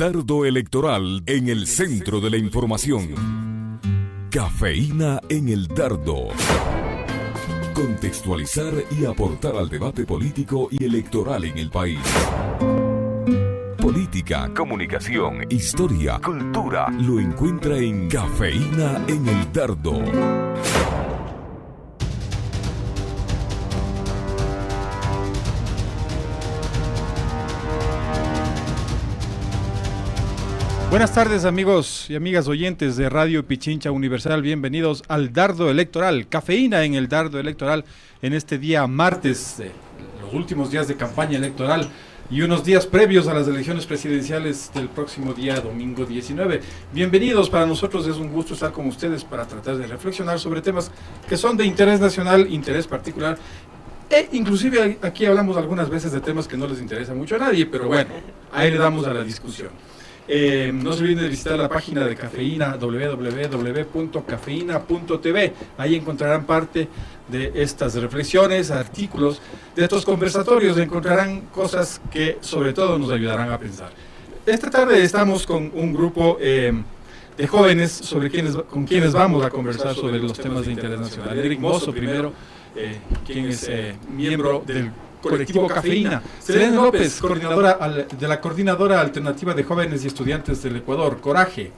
dardo electoral en el centro de la información. Cafeína en el dardo. Contextualizar y aportar al debate político y electoral en el país. Política, comunicación, historia, cultura. Lo encuentra en Cafeína en el dardo. Buenas tardes, amigos y amigas oyentes de Radio Pichincha Universal. Bienvenidos al Dardo Electoral, Cafeína en el Dardo Electoral, en este día martes, los últimos días de campaña electoral y unos días previos a las elecciones presidenciales del próximo día, domingo 19. Bienvenidos, para nosotros es un gusto estar con ustedes para tratar de reflexionar sobre temas que son de interés nacional, interés particular, e inclusive aquí hablamos algunas veces de temas que no les interesa mucho a nadie, pero bueno, ahí le damos a la discusión. No se olviden de visitar la página de Cafeína, www.cafeina.tv. Ahí encontrarán parte de estas reflexiones, artículos, de estos conversatorios. Encontrarán cosas que sobre todo nos ayudarán a pensar. Esta tarde estamos con un grupo de jóvenes con quienes vamos a conversar sobre los temas de interés nacional. Eric Mozo primero, quien es miembro del colectivo Cafeína. Selene López, coordinadora de la Coordinadora Alternativa de Jóvenes y Estudiantes del Ecuador, Coraje.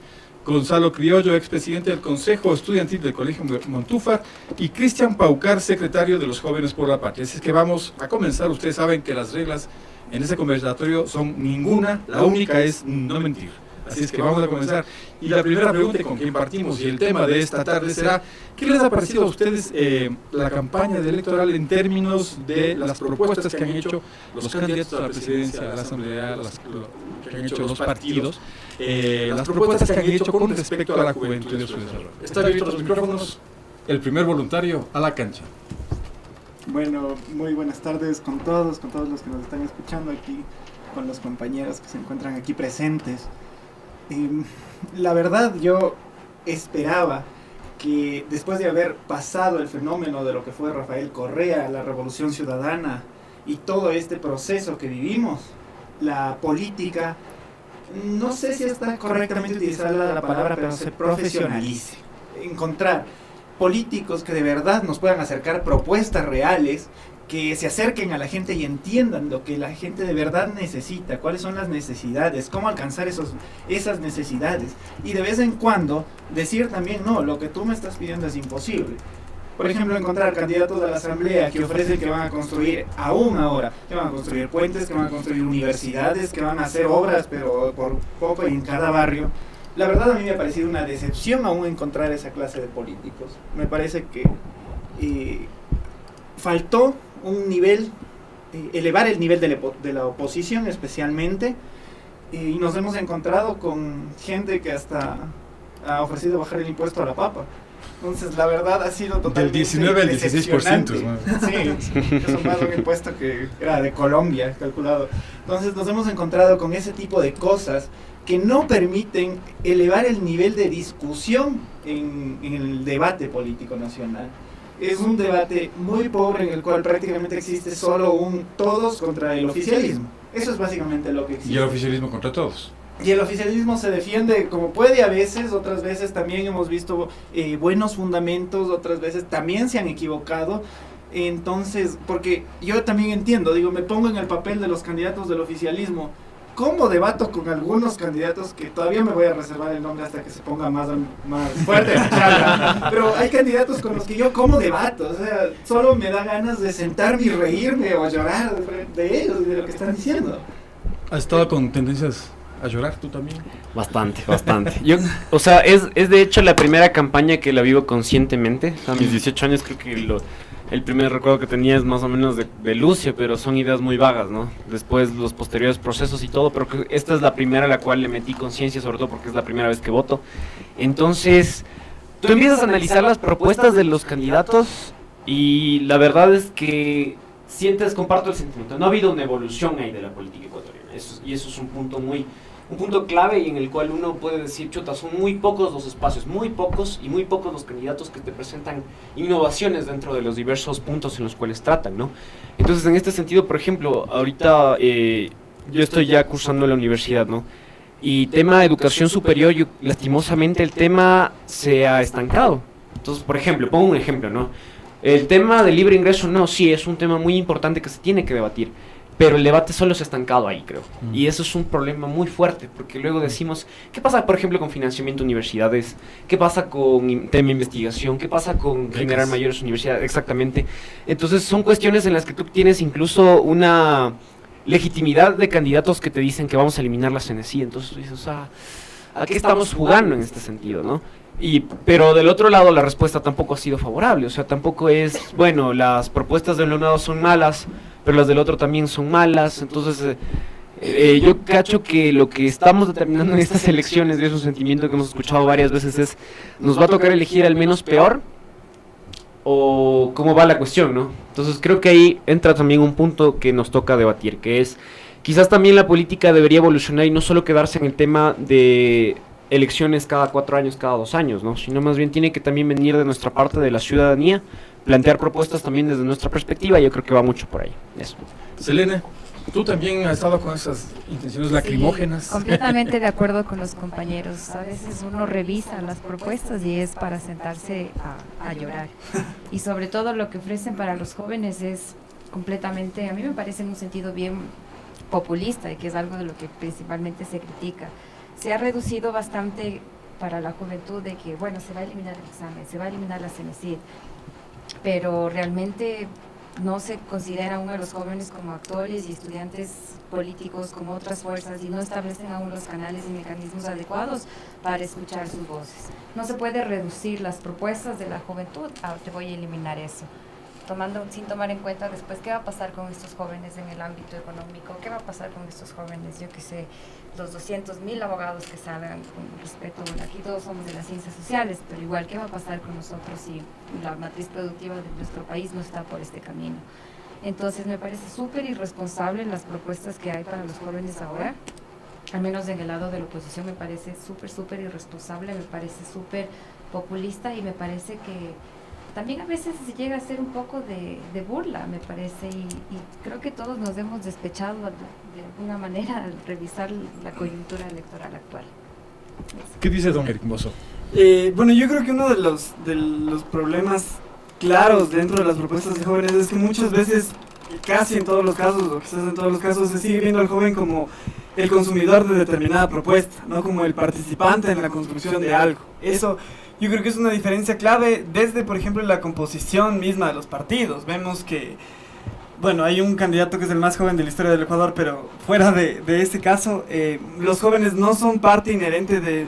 Gonzalo Criollo, expresidente del Consejo Estudiantil del Colegio Montúfar, y Cristian Paucar, secretario de los Jóvenes por la Patria. Así es que vamos a comenzar. Ustedes saben que las reglas en ese conversatorio son ninguna, la única es no mentir. Así es que vamos a comenzar. Y la primera pregunta con quien partimos y el tema de esta tarde será: ¿qué les ha parecido a ustedes la campaña electoral en términos de las propuestas que han hecho los candidatos a la presidencia, a la asamblea, que han hecho los partidos, las propuestas que han hecho con respecto a la juventud y de su desarrollo? Están abiertos los micrófonos. El primer voluntario a la cancha. Bueno, muy buenas tardes con todos los que nos están escuchando aquí, con los compañeros que se encuentran aquí presentes. La verdad, yo esperaba que después de haber pasado el fenómeno de lo que fue Rafael Correa, la Revolución Ciudadana y todo este proceso que vivimos, la política, no sé si está correctamente utilizada la palabra, pero se profesionalice. Encontrar políticos que de verdad nos puedan acercar propuestas reales, que se acerquen a la gente y entiendan lo que la gente de verdad necesita, cuáles son las necesidades, cómo alcanzar esas necesidades, y de vez en cuando decir también: no, lo que tú me estás pidiendo es imposible. Por ejemplo, encontrar candidatos a la asamblea que ofrecen que van a construir aún ahora, que van a construir puentes, que van a construir universidades, que van a hacer obras, pero por poco y en cada barrio. La verdad, a mí me ha parecido una decepción aún encontrar esa clase de políticos. Me parece que faltó un nivel, elevar el nivel de la oposición especialmente, y nos hemos encontrado con gente que hasta ha ofrecido bajar el impuesto a la papa. Entonces, la verdad, ha sido totalmente del 19 al 16%. Sí, eso más un impuesto que era de Colombia, calculado. Entonces, nos hemos encontrado con ese tipo de cosas que no permiten elevar el nivel de discusión en el debate político nacional. Es un debate muy pobre en el cual prácticamente existe solo un todos contra el oficialismo. Eso es básicamente lo que existe. Y el oficialismo contra todos. Y el oficialismo se defiende como puede a veces, otras veces también hemos visto buenos fundamentos, otras veces también se han equivocado. Entonces, porque yo también entiendo, me pongo en el papel de los candidatos del oficialismo. ¿Cómo debato con algunos candidatos que todavía me voy a reservar el nombre hasta que se ponga más fuerte la charla? Pero hay candidatos con los que yo ¿cómo debato? O sea, solo me da ganas de sentarme y reírme o llorar de ellos y de lo que están diciendo. ¿Has estado con tendencias a llorar tú también? Bastante. Yo, es de hecho la primera campaña que la vivo conscientemente. A mis 18 años creo que el primer recuerdo que tenía es más o menos de Lucio, pero son ideas muy vagas, ¿no? Después los posteriores procesos y todo, pero que esta es la primera a la cual le metí conciencia, sobre todo porque es la primera vez que voto. Entonces, tú empiezas a analizar las propuestas de los candidatos y la verdad es que comparto el sentimiento, no ha habido una evolución ahí de la política ecuatoriana, eso es un punto clave y en el cual uno puede decir, chuta, son muy pocos los espacios, muy pocos los candidatos que te presentan innovaciones dentro de los diversos puntos en los cuales tratan, ¿no? Entonces, en este sentido, por ejemplo, ahorita yo estoy ya cursando en la universidad, ¿no? Y tema educación superior, lastimosamente el tema se ha estancado. Entonces, por ejemplo, pongo un ejemplo, ¿no? El tema del libre ingreso, no, sí, es un tema muy importante que se tiene que debatir, pero el debate solo se ha estancado ahí, creo. Y eso es un problema muy fuerte, porque luego decimos, ¿qué pasa, por ejemplo, con financiamiento de universidades? ¿Qué pasa con tema de investigación? ¿Qué pasa con generar mayores universidades? Exactamente. Entonces, son cuestiones en las que tú tienes incluso una legitimidad de candidatos que te dicen que vamos a eliminar la CNSI. Entonces, tú dices, ¿a qué estamos jugando en este sentido, no? Pero del otro lado la respuesta tampoco ha sido favorable, o sea, tampoco es, bueno, las propuestas de un lado son malas, pero las del otro también son malas. Entonces yo cacho que lo que estamos determinando en estas elecciones, y es un sentimiento que hemos escuchado varias veces, es, nos va a tocar elegir al menos peor, o cómo va la cuestión, ¿no? Entonces creo que ahí entra también un punto que nos toca debatir, que es, quizás también la política debería evolucionar y no solo quedarse en el tema de elecciones cada 4 años, cada 2 años, ¿no? Sino más bien tiene que también venir de nuestra parte, de la ciudadanía, plantear propuestas también desde nuestra perspectiva. Yo creo que va mucho por ahí. Eso. Selene, tú también has estado con esas intenciones lacrimógenas. Sí, completamente de acuerdo con los compañeros. A veces uno revisa las propuestas y es para sentarse a llorar. Y sobre todo lo que ofrecen para los jóvenes es completamente, a mí me parece en un sentido bien populista, y que es algo de lo que principalmente se critica. Se ha reducido bastante para la juventud de que, bueno, se va a eliminar el examen, se va a eliminar la CNCID, pero realmente no se considera aún a los jóvenes como actores y estudiantes políticos como otras fuerzas, y no establecen aún los canales y mecanismos adecuados para escuchar sus voces. No se puede reducir las propuestas de la juventud a te voy a eliminar eso, sin tomar en cuenta después qué va a pasar con estos jóvenes en el ámbito económico, qué va a pasar con estos jóvenes, yo que sé, los 200.000 abogados que salgan, con respeto, bueno, aquí todos somos de las ciencias sociales, pero igual, ¿qué va a pasar con nosotros si la matriz productiva de nuestro país no está por este camino? Entonces me parece súper irresponsable las propuestas que hay para los jóvenes ahora, al menos en el lado de la oposición me parece súper irresponsable, me parece súper populista, y me parece que también a veces se llega a ser un poco de burla, me parece, y creo que todos nos hemos despechado de alguna manera al revisar la coyuntura electoral actual. ¿Qué dice don Eric Bozo? Bueno, yo creo que uno de los problemas claros dentro de las propuestas de jóvenes es que muchas veces, casi en todos los casos, o quizás en todos los casos, se sigue viendo al joven como el consumidor de determinada propuesta, no como el participante en la construcción de algo. Eso yo creo que es una diferencia clave desde, por ejemplo, la composición misma de los partidos. Vemos que, bueno, hay un candidato que es el más joven de la historia del Ecuador, pero fuera de ese caso, los jóvenes no son parte inherente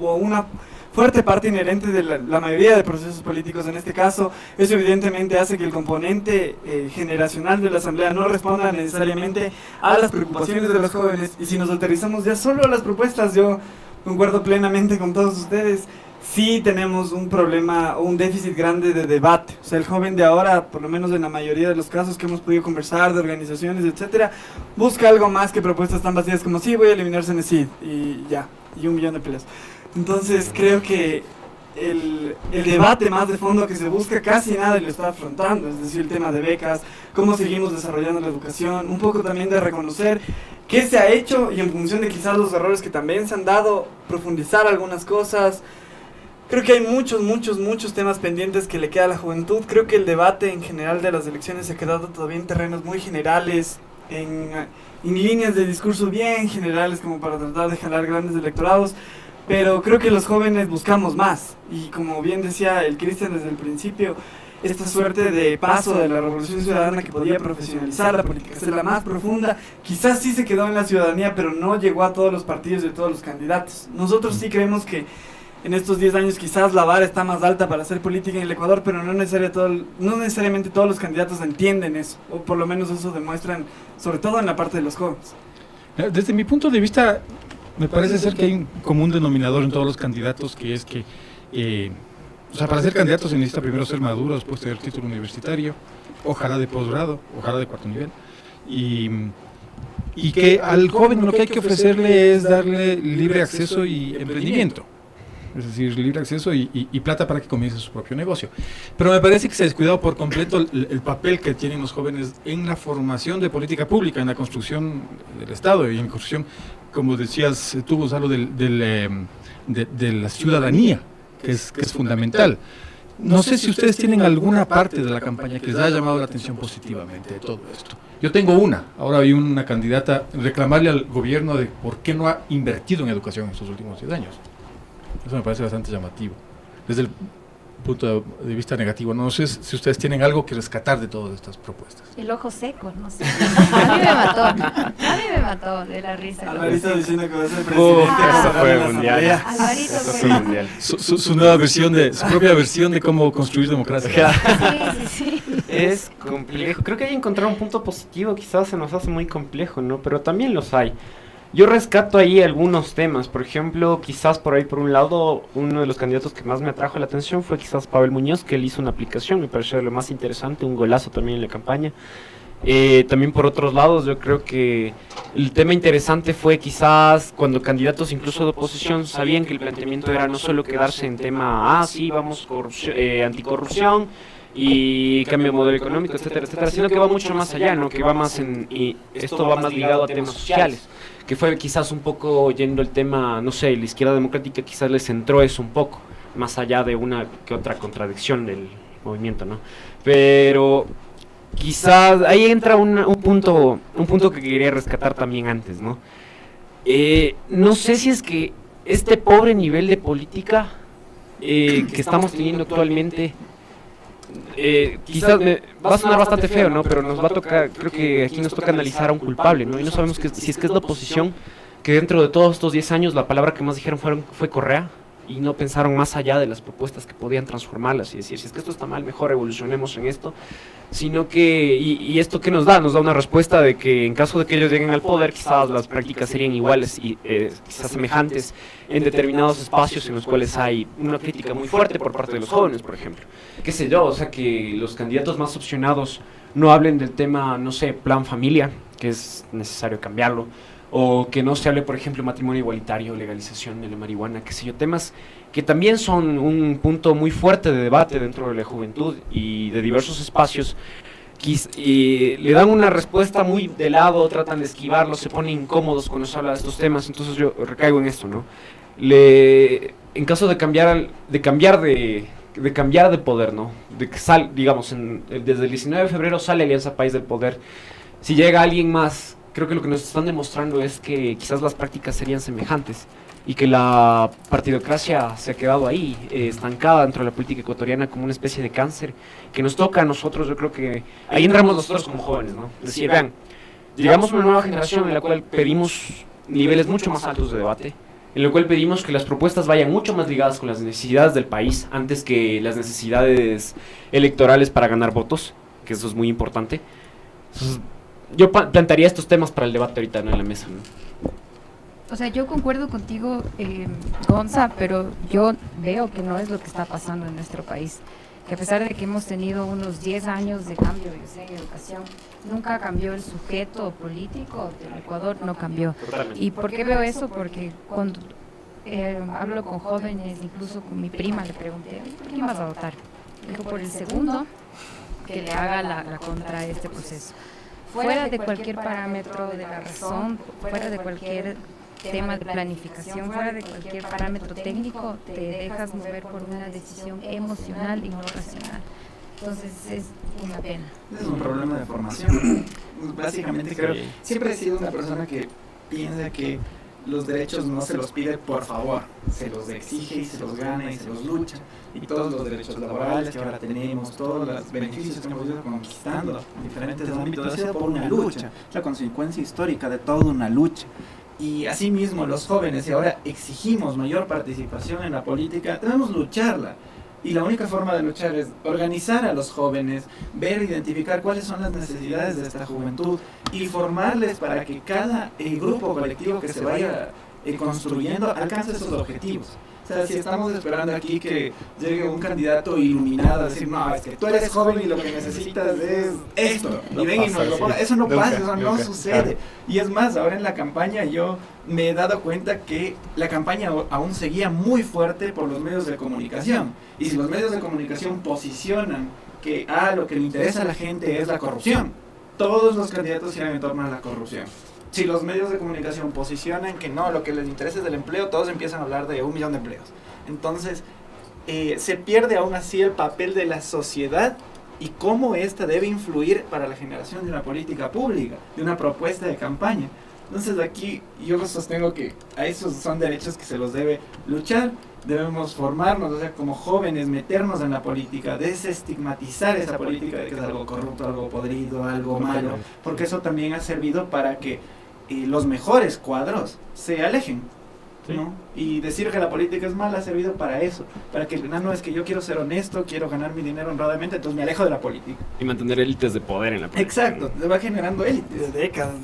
o una fuerte parte inherente de la mayoría de procesos políticos en este caso. Eso evidentemente hace que el componente generacional de la asamblea no responda necesariamente a las preocupaciones de los jóvenes. Y si nos aterrizamos ya solo a las propuestas, yo concuerdo plenamente con todos ustedes. Sí tenemos un problema o un déficit grande de debate. O sea, el joven de ahora, por lo menos en la mayoría de los casos que hemos podido conversar, de organizaciones, etcétera, busca algo más que propuestas tan vacías como sí, voy a eliminar CNCID y ya, y 1 millón de peleas. Entonces creo que el debate más de fondo que se busca casi nadie lo está afrontando, es decir, el tema de becas, cómo seguimos desarrollando la educación, un poco también de reconocer qué se ha hecho y en función de quizás los errores que también se han dado, profundizar algunas cosas. Creo que hay muchos temas pendientes que le queda a la juventud. Creo que el debate en general de las elecciones se ha quedado todavía en terrenos muy generales, en líneas de discurso bien generales como para tratar de jalar grandes electorados, pero creo que los jóvenes buscamos más, y como bien decía el Cristian desde el principio, esta suerte de paso de la revolución ciudadana que podía profesionalizar la política, hacerla más profunda, quizás sí se quedó en la ciudadanía, pero no llegó a todos los partidos y a todos los candidatos. Nosotros sí creemos que en estos 10 años quizás la vara está más alta para hacer política en el Ecuador, pero no necesariamente todos los candidatos entienden eso, o por lo menos eso demuestran, sobre todo en la parte de los jóvenes. Desde mi punto de vista, me parece ser que hay un común denominador en todos los candidatos, que es que, o sea, para ser candidatos se necesita primero ser maduro, después tener título universitario, ojalá de posgrado, ojalá de 4º nivel, y que al joven lo que hay que ofrecerle es darle libre acceso y emprendimiento. es decir, libre acceso y plata para que comience su propio negocio. Pero me parece que se ha descuidado por completo el papel que tienen los jóvenes en la formación de política pública, en la construcción del Estado y en construcción, como decías tú, Gonzalo, de la ciudadanía, que es fundamental. No sé si ustedes tienen alguna parte de la campaña que les haya llamado la atención positivamente de todo esto. Yo tengo una. Ahora hay una candidata reclamarle al gobierno de por qué no ha invertido en educación en estos últimos 10 años. Eso me parece bastante llamativo. Desde el punto de vista negativo, no sé si ustedes tienen algo que rescatar de todas estas propuestas. El ojo seco, no sé. A mí me mató de la risa. Alvarito diciendo que va a ser presidente. Eso fue mundial. Alvarito Eso fue fue mundial. Su nueva versión su propia versión de cómo construir democracia. Sí. Es complejo. Creo que hay que encontrar un punto positivo, quizás se nos hace muy complejo, ¿no? Pero también los hay. Yo rescato ahí algunos temas. Por ejemplo, quizás por ahí, por un lado, uno de los candidatos que más me atrajo la atención fue quizás Pavel Muñoz, que él hizo una aplicación, me pareció lo más interesante, un golazo también en la campaña. También por otros lados, yo creo que el tema interesante fue quizás cuando candidatos incluso de oposición sabían que el planteamiento era no solo quedarse en tema, sí, vamos, anticorrupción y cambio de modelo económico, etcétera, etcétera, sino que va mucho más allá, ¿no? Que va más y esto va más ligado a temas sociales, que fue quizás un poco yendo el tema, no sé, la izquierda democrática quizás les centró eso un poco, más allá de una que otra contradicción del movimiento, ¿no? Pero quizás ahí entra un punto que quería rescatar también antes, ¿no? No sé si es que este pobre nivel de política que estamos teniendo actualmente, quizás va a sonar bastante feo, ¿no? Pero nos va a tocar, creo que aquí nos toca analizar a un culpable, ¿no? Y no sabemos si es que es la oposición, que dentro de todos estos 10 años la palabra que más dijeron fue Correa, y no pensaron más allá de las propuestas que podían transformarlas y decir, si es que esto está mal, mejor evolucionemos en esto, sino que, y esto que nos da una respuesta de que en caso de que ellos lleguen al poder, quizás las prácticas serían iguales y quizás semejantes en determinados espacios en los cuales hay una crítica muy fuerte por parte de los jóvenes, por ejemplo. Qué sé yo, o sea, que los candidatos más opcionados no hablen del tema, no sé, plan familia, que es necesario cambiarlo, o que no se hable, por ejemplo, matrimonio igualitario, legalización de la marihuana, qué sé yo, temas que también son un punto muy fuerte de debate dentro de la juventud y de diversos espacios, y le dan una respuesta muy de lado, tratan de esquivarlo, se ponen incómodos cuando se habla de estos temas. Entonces yo recaigo en esto, ¿no? En caso de cambiar de poder, ¿no? De que digamos, desde el 19 de febrero sale Alianza País del Poder, si llega alguien más, creo que lo que nos están demostrando es que quizás las prácticas serían semejantes y que la partidocracia se ha quedado ahí, estancada dentro de la política ecuatoriana como una especie de cáncer que nos toca a nosotros. Yo creo que ahí entramos nosotros como jóvenes, ¿no? Es decir, vean, llegamos a una nueva generación en la cual pedimos niveles mucho más altos de debate, en la cual pedimos que las propuestas vayan mucho más ligadas con las necesidades del país antes que las necesidades electorales para ganar votos, que eso es muy importante. Entonces, yo plantearía estos temas para el debate ahorita, ¿no?, en la mesa, ¿no? O sea, yo concuerdo contigo, Gonza, pero yo veo que no es lo que está pasando en nuestro país. Que a pesar de que hemos tenido unos 10 años de cambio, yo sé, en educación, nunca cambió el sujeto político del Ecuador, no cambió. Totalmente. ¿Y por qué veo eso? Porque cuando hablo con jóvenes, incluso con mi prima, le pregunté, ¿por quién vas a votar? Dijo, por el segundo que le haga la contra a este proceso. Fuera de cualquier parámetro de la razón, fuera de cualquier tema de planificación, fuera de cualquier parámetro técnico, te dejas mover por una decisión emocional y no racional. Entonces es una pena. Es un problema de formación. Básicamente creo, siempre he sido una persona que piensa que los derechos no se los pide por favor, se los exige y se los gana y se los lucha. Y todos los derechos laborales que ahora tenemos, todos los beneficios que hemos ido conquistando en diferentes ámbitos, ha sido por una lucha, la consecuencia histórica de toda una lucha. Y asimismo los jóvenes, si ahora exigimos mayor participación en la política, debemos lucharla. Y la única forma de luchar es organizar a los jóvenes, ver, identificar cuáles son las necesidades de esta juventud y formarles para que cada grupo colectivo que se vaya construyendo alcance esos objetivos. O sea, si estamos esperando aquí que llegue un candidato iluminado a decir, no, es que tú eres joven y lo que necesitas es esto, y ven y nos lo pongan, eso no pasa, eso no sucede. Y es más, ahora en la campaña yo me he dado cuenta que la campaña aún seguía muy fuerte por los medios de comunicación. Y si los medios de comunicación posicionan que lo que le interesa a la gente es la corrupción, todos los candidatos giran en torno a la corrupción. Si los medios de comunicación posicionan que no, lo que les interesa es el empleo, todos empiezan a hablar de 1 millón de empleos. Entonces, se pierde aún así el papel de la sociedad y cómo ésta debe influir para la generación de una política pública, de una propuesta de campaña. Entonces aquí yo sostengo que a esos son derechos que se los debe luchar, debemos formarnos, o sea, como jóvenes, meternos en la política, desestigmatizar esa política de que es algo corrupto, algo podrido, algo malo, porque eso también ha servido para que los mejores cuadros se alejen, ¿no? Y decir que la política es mala ha servido para eso, para que no es que yo quiero ser honesto, quiero ganar mi dinero honradamente, entonces me alejo de la política. Y mantener élites de poder en la política. Exacto, se va generando élites. De décadas.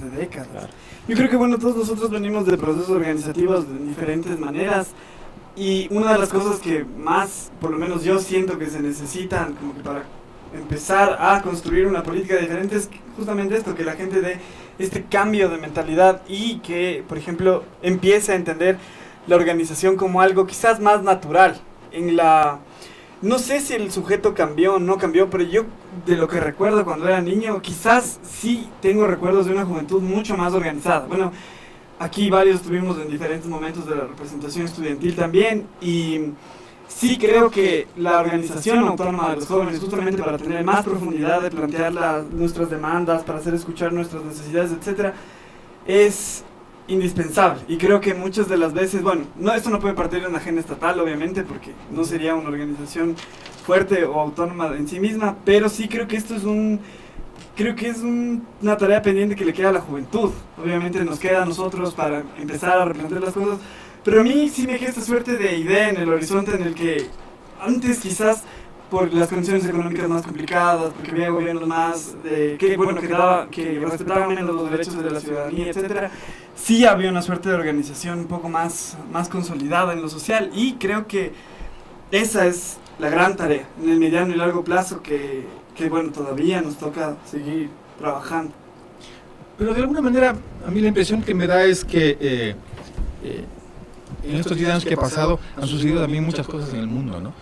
Yo creo que bueno, todos nosotros venimos de procesos organizativos de diferentes maneras y una de las cosas que más, por lo menos yo siento que se necesitan como que para empezar a construir una política diferente es justamente esto, que la gente dé este cambio de mentalidad y que, por ejemplo, empiece a entender la organización como algo quizás más natural. No sé si el sujeto cambió o no cambió, pero yo de lo que recuerdo cuando era niño, quizás sí tengo recuerdos de una juventud mucho más organizada. Bueno, aquí varios estuvimos en diferentes momentos de la representación estudiantil también y sí creo que la organización autónoma de los jóvenes, justamente para tener más profundidad de plantear nuestras demandas, para hacer escuchar nuestras necesidades, etcétera, es indispensable. Y creo que muchas de las veces, bueno, esto no puede partir de una agenda estatal, obviamente, porque no sería una organización fuerte o autónoma en sí misma, pero sí creo que esto es una tarea pendiente que le queda a la juventud. Obviamente nos queda a nosotros para empezar a replantear las cosas, pero a mí sí me queda esta suerte de idea en el horizonte en el que antes quizás por las condiciones económicas más complicadas, porque había gobiernos más que respetaban menos los derechos de la ciudadanía, etcétera, sí había una suerte de organización un poco más consolidada en lo social y creo que esa es la gran tarea en el mediano y largo plazo que bueno, todavía nos toca seguir trabajando. Pero de alguna manera, a mí la impresión que me da es que en estos 10 años que he pasado han sucedido también muchas cosas en el mundo, ¿no?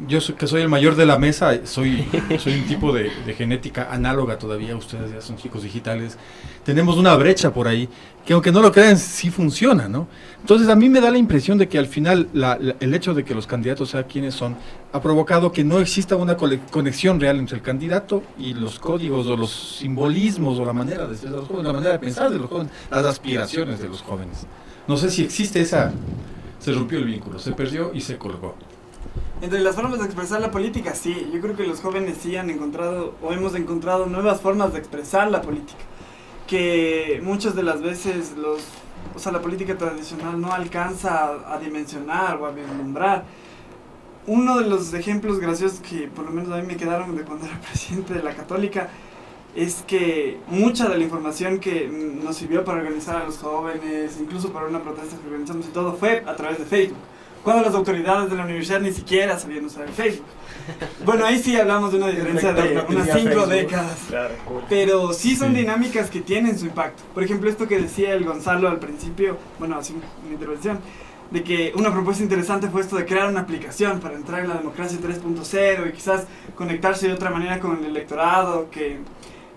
Yo que soy el mayor de la mesa, soy un tipo de genética análoga todavía, ustedes ya son chicos digitales, tenemos una brecha por ahí, que aunque no lo crean, sí funciona, ¿no? Entonces a mí me da la impresión de que al final el hecho de que los candidatos sean quienes son, ha provocado que no exista una conexión real entre el candidato y los códigos o los simbolismos o la manera de ser de los jóvenes, la manera de pensar de los jóvenes, las aspiraciones de los jóvenes. No sé si existe se rompió el vínculo, se perdió y se colgó. Entre las formas de expresar la política, sí. Yo creo que los jóvenes sí han encontrado o hemos encontrado nuevas formas de expresar la política. Que muchas de las veces la política tradicional no alcanza a dimensionar o a vislumbrar. Uno de los ejemplos graciosos que por lo menos a mí me quedaron de cuando era presidente de la Católica es que mucha de la información que nos sirvió para organizar a los jóvenes, incluso para una protesta que organizamos y todo, fue a través de Facebook. Cuando las autoridades de la universidad ni siquiera sabían usar el Facebook. Bueno, ahí sí hablamos de una diferencia de unas 5 décadas. Claro. Pero sí son dinámicas que tienen su impacto. Por ejemplo, esto que decía el Gonzalo al principio, bueno, así una intervención, de que una propuesta interesante fue esto de crear una aplicación para entrar en la democracia 3.0 y quizás conectarse de otra manera con el electorado, que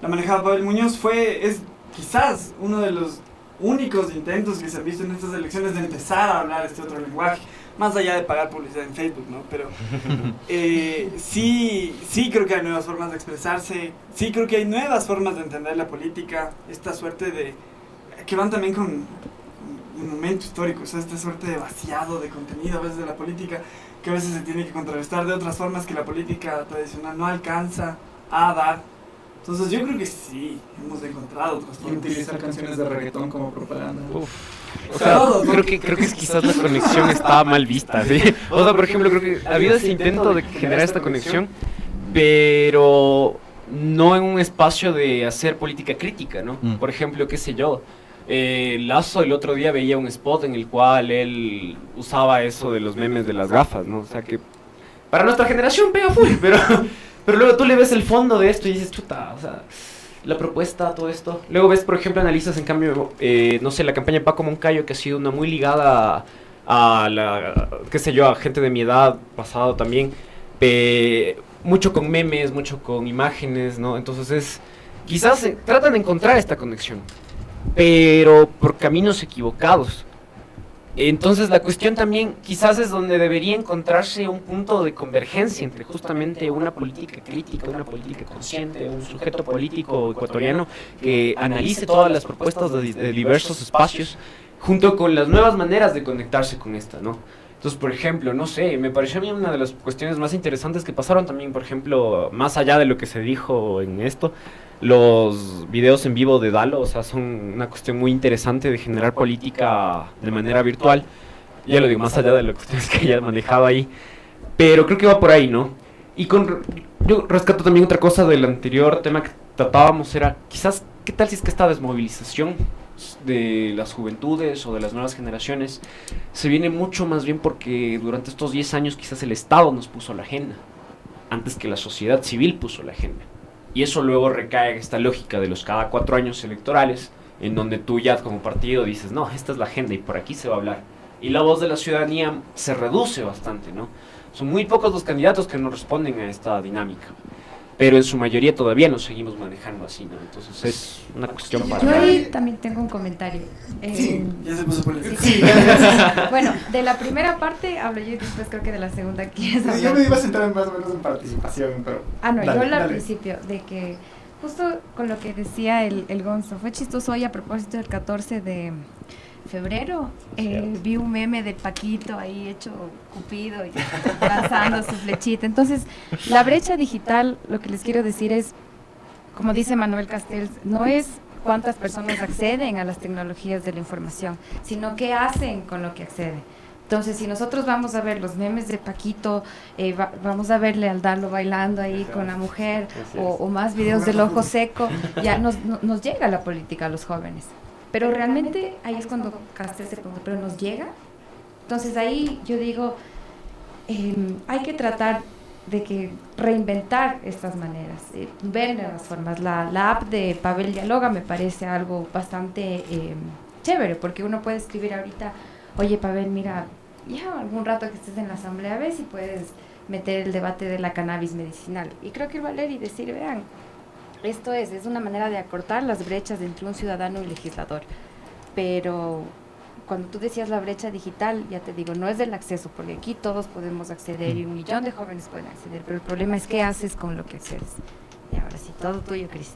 la manejaba Pavel Muñoz. Es quizás uno de los únicos intentos que se han visto en estas elecciones de empezar a hablar este otro lenguaje. Más allá de pagar publicidad en Facebook, ¿no? Pero sí creo que hay nuevas formas de expresarse, sí creo que hay nuevas formas de entender la política, esta suerte de... que van también con un momento histórico, o sea, esta suerte de vaciado de contenido a veces de la política, que a veces se tiene que contrarrestar de otras formas que la política tradicional no alcanza a dar. Entonces yo creo que sí, hemos encontrado otras Y formas. utilizar canciones de reggaetón como propaganda. O sea, creo que quizás la conexión estaba mal vista, ¿sí? O sea, por ejemplo, creo que ha habido ese intento de generar esta conexión, pero no en un espacio de hacer política crítica, ¿no? Por ejemplo, qué sé yo, Lazo el otro día veía un spot en el cual él usaba eso de los memes de las gafas, ¿no? O sea que para nuestra generación pega full, pero luego tú le ves el fondo de esto y dices, chuta, o sea, la propuesta, todo esto. Luego ves, por ejemplo, analizas en cambio, no sé, la campaña de Paco Moncayo, que ha sido una muy ligada a la, qué sé yo, a gente de mi edad, pasado también, mucho con memes, mucho con imágenes, ¿no? Entonces quizás tratan de encontrar esta conexión, pero por caminos equivocados. Entonces la cuestión también quizás es donde debería encontrarse un punto de convergencia entre justamente una política crítica, una política consciente, un sujeto político ecuatoriano que analice todas las propuestas de diversos espacios junto con las nuevas maneras de conectarse con esta, ¿no? Entonces, por ejemplo, no sé, me pareció a mí una de las cuestiones más interesantes que pasaron también, por ejemplo, más allá de lo que se dijo en esto, los videos en vivo de Dalo, o sea, son una cuestión muy interesante de generar política de manera virtual. Ya lo digo, más allá de las cuestiones que ella manejaba ahí, pero creo que va por ahí, ¿no? Y yo rescato también otra cosa del anterior tema que tratábamos, era quizás, ¿qué tal si es que esta desmovilización de las juventudes o de las nuevas generaciones se viene mucho más bien porque durante estos 10 años quizás el Estado nos puso la agenda, antes que la sociedad civil puso la agenda? Y eso luego recae en esta lógica de los cada 4 años electorales, en donde tú ya como partido dices, no, esta es la agenda y por aquí se va a hablar. Y la voz de la ciudadanía se reduce bastante, ¿no? Son muy pocos los candidatos que no responden a esta dinámica, pero en su mayoría todavía nos seguimos manejando así, ¿no? Entonces es una cuestión para... Yo ahí también tengo un comentario. Sí, ya se puso por el... Sí. Bueno, de la primera parte hablo yo y después creo que de la segunda quieres hablar. Yo me iba a centrar más o menos en participación, pero... No, dale, yo al dale. principio, de que justo con lo que decía el Gonzo, fue chistoso hoy a propósito del 14 de febrero, vi un meme de Paquito ahí hecho Cupido y lanzando su flechita. Entonces, la brecha digital, lo que les quiero decir es, como dice Manuel Castells, no es cuántas personas acceden a las tecnologías de la información, sino qué hacen con lo que acceden. Entonces, si nosotros vamos a ver los memes de Paquito, vamos a verle al Dalo bailando ahí con la mujer, o más videos del ojo seco, ya nos llega la política a los jóvenes. Pero realmente ahí es cuando Castel se pregunta, ¿pero nos llega? Entonces ahí yo digo, hay que tratar de que reinventar estas maneras, ver nuevas formas. La app de Pavel Dialoga me parece algo bastante chévere, porque uno puede escribir ahorita, oye Pavel, mira, ya algún rato que estés en la asamblea, ve si puedes meter el debate de la cannabis medicinal. Y creo que va a leer y decir, vean, esto es una manera de acortar las brechas entre un ciudadano y legislador. Pero cuando tú decías la brecha digital, ya te digo, no es del acceso, porque aquí todos podemos acceder y 1 millón de jóvenes pueden acceder, pero el problema es qué haces con lo que accedes. Y ahora sí, todo tuyo, Cris.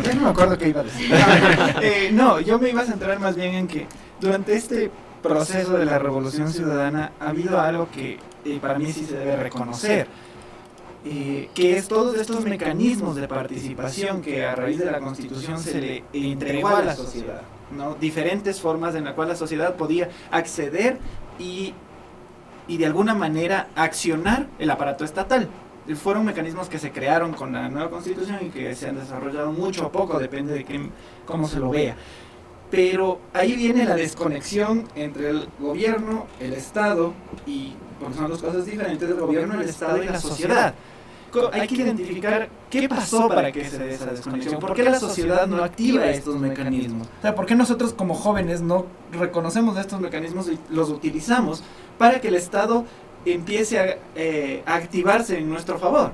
Yo no me acuerdo qué iba a decir. No, yo me iba a centrar más bien en que durante este proceso de la revolución ciudadana ha habido algo que para mí sí se debe reconocer. Que es todos estos mecanismos de participación que a raíz de la Constitución se le entregó a la sociedad, ¿no? Diferentes formas en las cuales la sociedad podía acceder y de alguna manera accionar el aparato estatal. Fueron mecanismos que se crearon con la nueva Constitución y que se han desarrollado mucho o poco, depende de cómo se lo vea. Pero ahí viene la desconexión entre el gobierno, el Estado, y porque son dos cosas diferentes, el gobierno, el Estado y la sociedad. Hay que identificar qué pasó para que se dé esa desconexión, por qué la sociedad no activa estos mecanismos, o sea, por qué nosotros como jóvenes no reconocemos estos mecanismos y los utilizamos para que el Estado empiece a activarse en nuestro favor.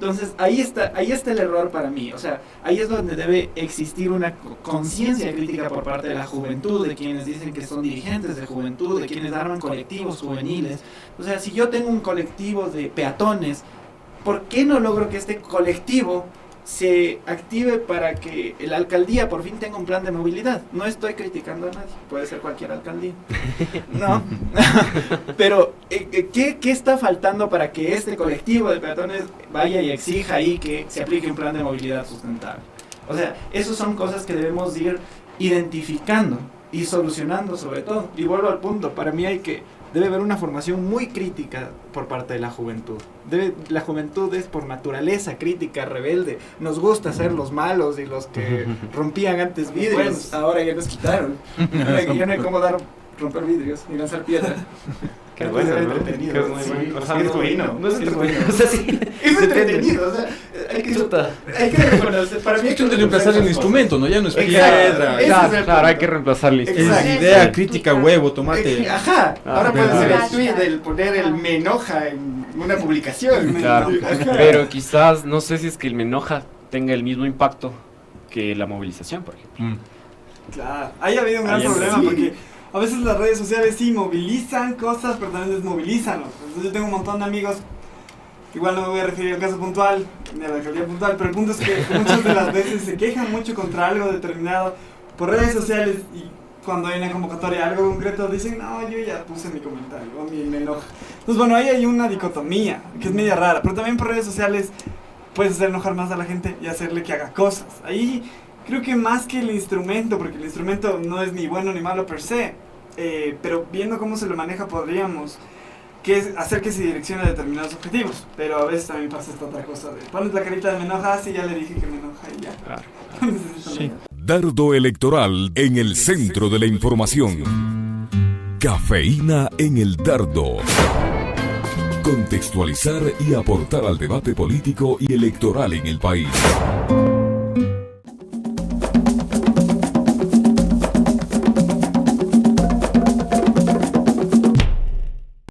Entonces ahí está el error para mí, o sea, ahí es donde debe existir una conciencia crítica por parte de la juventud, de quienes dicen que son dirigentes de juventud, de quienes arman colectivos juveniles. O sea, si yo tengo un colectivo de peatones, ¿por qué no logro que este colectivo se active para que la alcaldía por fin tenga un plan de movilidad? No estoy criticando a nadie, puede ser cualquier alcaldía, ¿no? Pero, ¿qué está faltando para que este colectivo de peatones vaya y exija ahí que se aplique un plan de movilidad sustentable? O sea, esas son cosas que debemos ir identificando y solucionando sobre todo. Y vuelvo al punto, para mí hay que debe haber una formación muy crítica por parte de la juventud. La juventud es por naturaleza crítica, rebelde. Nos gusta ser los malos y los que rompían antes vidrios. Bueno. Ahora ya nos quitaron. Ahora ya no hay cómo romper vidrios ni lanzar piedra. Qué Antes bueno, era ¿no? entretenido. Qué muy Sí, bueno. O sea, es no- bueno. no es es entretenido. bueno. O sea, sí. Es entretenido, o sea, Chuta. hay que reconocer. Para mí Es cuestión de reemplazar el instrumento, ¿no? Ya no es Exacto. piedra. Ese Claro, es el claro, hay punto. que reemplazarle. Exacto. Es idea crítica, huevo, tomate. Ajá, ahora puede ser el verdad. tweet del poner el me enoja en una publicación. Claro, Ajá. pero quizás, no sé si es que el me enoja tenga el mismo impacto que la movilización, por ejemplo. Claro, ahí ha habido un gran Ahí problema sí. porque a veces las redes sociales sí movilizan cosas, pero también desmovilizan. Entonces yo tengo un montón de amigos, igual no me voy a referir al caso puntual, ni a la alcaldía puntual, pero el punto es que muchas de las veces se quejan mucho contra algo determinado por redes sociales y cuando hay una convocatoria a algo concreto dicen, no, yo ya puse mi comentario, o me enoja. Entonces bueno, ahí hay una dicotomía que es media rara, pero también por redes sociales puedes hacer enojar más a la gente y hacerle que haga cosas. Ahí creo que más que el instrumento, porque el instrumento no es ni bueno ni malo per se, pero viendo cómo se lo maneja podríamos hacer que se direccione a determinados objetivos. Pero a veces también pasa esta otra cosa de pones la carita de me enoja, sí, ya le dije que me enoja y ya. Claro. No necesito Sí. nada. Dardo electoral en el centro de la información. Cafeína en el dardo. Contextualizar y aportar al debate político y electoral en el país.